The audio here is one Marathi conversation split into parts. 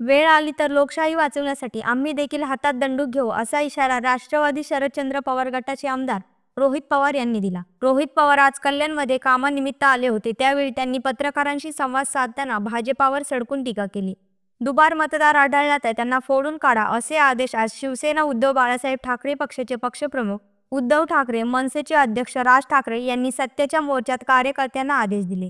वेळ आली तर लोकशाही वाचवण्यासाठी आम्ही देखील हातात दंडूक घेऊ, असा इशारा राष्ट्रवादी शरदचंद्र पवार गटाचे आमदार रोहित पवार यांनी दिला। रोहित पवार आज कल्याणमध्ये कामानिमित्त आले होते, त्यावेळी त्यांनी पत्रकारांशी संवाद साधताना भाजपावर सडकून टीका केली। दुबार मतदार आढळल्यात त्यांना फोडून काढा, असे आदेश आज शिवसेना उद्धव बाळासाहेब ठाकरे पक्षाचे पक्षप्रमुख उद्धव ठाकरे, मनसेचे अध्यक्ष राज ठाकरे यांनी सत्तेच्या मोर्चात कार्यकर्त्यांना आदेश दिले।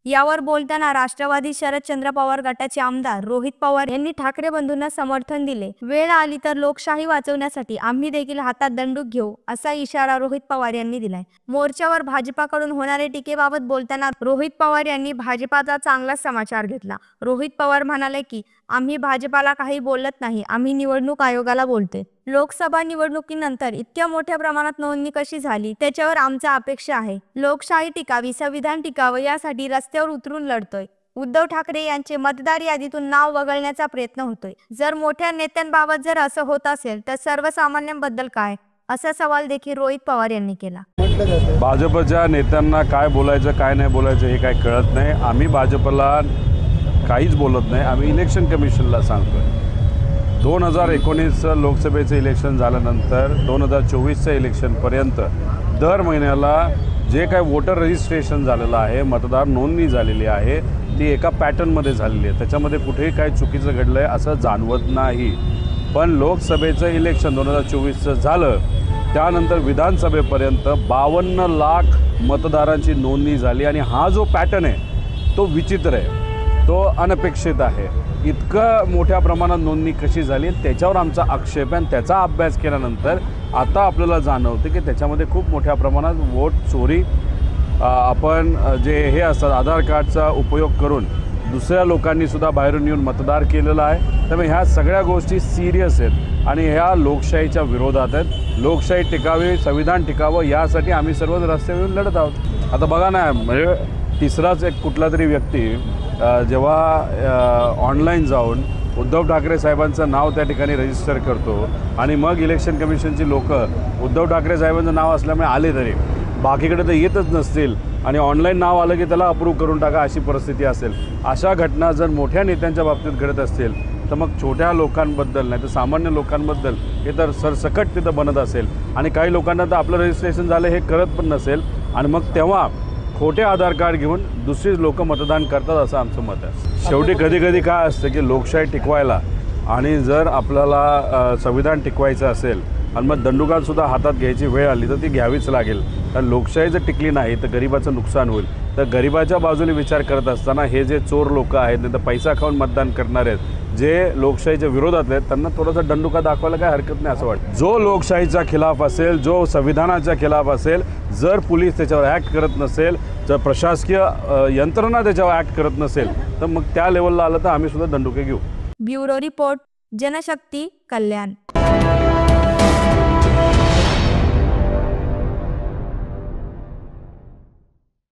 यावर बोलताना राष्ट्रवादी शरदचंद्र पवार गटाचे आमदार रोहित पवार यांनी ठाकरे बंधूंना समर्थन दिले। वेळ आली तर लोकशाही वाचवण्यासाठी आम्ही देखील हातात दंडूक घेऊ, असा इशारा रोहित पवार यांनी दिलाय। मोर्चावर भाजपाकडून होणारे टीकेबाबत बोलताना रोहित पवार यांनी भाजपाचा चांगला समाचार घेतला। रोहित पवार म्हणाले की आम्ही भाजपाला काही बोलत नाही, आम्ही निवडणूक आयोगाला बोलतोय। लोकसभा निवडणुकीनंतर इतक्या मोठ्या प्रमाणात नोंदणी कशी झाली त्याच्यावर आमचा अपेक्षा आहे। लोकशाही टिकावी, संविधान टिकावं यासाठी रस्त्यावर उतरून लढतोय। उद्धव ठाकरे यांचे मतदार यादीतून नाव वगळण्याचा प्रयत्न होतोय। जर मोठ्या नेत्यांबाबत जर असं होत असेल तर सर्वसामान्यांबद्दल काय, असा सवाल देखील रोहित पवार यांनी केला। भाजपच्या नेत्यांना काय बोलायचं काय नाही बोलायचं हे काय कळत नाही। आम्ही भाजपला काहीच बोलत नाही, आम्ही इलेक्शन कमिशनला सांगतोय। 2019 लोकसभेचं इलेक्शन झाल्यानंतर 2024चं इलेक्शनपर्यंत दर महिन्याला जे काय वोटर रजिस्ट्रेशन झालेलं आहे, मतदार नोंदणी झालेली आहे, ती एका पॅटर्नमध्ये झालेली आहे। त्याच्यामध्ये कुठेही काही चुकीचं घडलं आहे असं जाणवत नाही। पण लोकसभेचं इलेक्शन 2024चं झालं, त्यानंतर विधानसभेपर्यंत 52 लाख मतदारांची नोंदणी झाली आणि हा जो पॅटर्न आहे तो विचित्र आहे, तो अनपेक्षित आहे। इतकं मोठ्या प्रमाणात नोंदणी कशी झाली त्याच्यावर आमचा आक्षेप आहे आणि त्याचा अभ्यास केल्यानंतर आता आपल्याला जाणवते की त्याच्यामध्ये खूप मोठ्या प्रमाणात वोट चोरी, आपण जे हे असतात आधार कार्डचा उपयोग करून दुसऱ्या लोकांनीसुद्धा बाहेरून येऊन मतदार केलेला आहे। त्यामुळे ह्या सगळ्या गोष्टी सिरियस आहेत आणि ह्या लोकशाहीच्या विरोधात आहेत। लोकशाही टिकावी, संविधान टिकावं यासाठी आम्ही सर्वच रस्त्यावर येऊन लढत आहोत। आता बघा ना, म्हणजे तिसराच एक कुठला तरी व्यक्ती जेव्हा ऑनलाईन जाऊन उद्धव ठाकरे साहेबांचं नाव त्या ठिकाणी रजिस्टर करतो आणि मग इलेक्शन कमिशनची लोक उद्धव ठाकरे साहेबांचं नाव असल्यामुळे आले तरी बाकीकडे तर येतच नसतील आणि ऑनलाईन नाव आलं की त्याला अप्रूव्ह करून टाका अशी परिस्थिती असेल। अशा घटना जर मोठ्या नेत्यांच्या बाबतीत घडत असतील तर मग छोट्या लोकांबद्दल नाही तर सामान्य लोकांबद्दल हे तर सरसकट तिथं बनत असेल आणि काही लोकांना तर आपलं रजिस्ट्रेशन झालं हे करत पण नसेल आणि मग तेव्हा खोटे आधार कार्ड घेऊन दुसरीच लोक मतदान करतात असं आमचं मत आहे। शेवटी कधी कधी काय असतं की लोकशाही टिकवायला आणि जर आपल्याला संविधान टिकवायचं असेल आणि मग दंडुकासुद्धा हातात घ्यायची वेळ आली तर ती घ्यावीच लागेल। कारण लोकशाही जर टिकली नाही तर गरिबाचं नुकसान होईल। तर गरिबाच्या बाजूने विचार करत असताना हे जे चोर लोक आहेत नाही तर पैसा खाऊन मतदान करणारे आहेत, जे लोकशाहीच्या विरोधात आहेत, त्यांना थोडासा दंडुका दाखवायला काय हरकत नाही असं वाटतं। जो लोकशाहीच्या खिलाफ असेल, जो संविधानाच्या खिलाफ असेल, जर पोलीस त्याच्यावर ॲक्ट करत नसेल, जर प्रशासकीय यंत्रणा त्याच्यावर ॲक्ट करत नसेल तर मग त्या लेवलला आलं तर आम्ही सुद्धा दंडुके घेऊ। ब्युरो रिपोर्ट, जनशक्ती, कल्याण।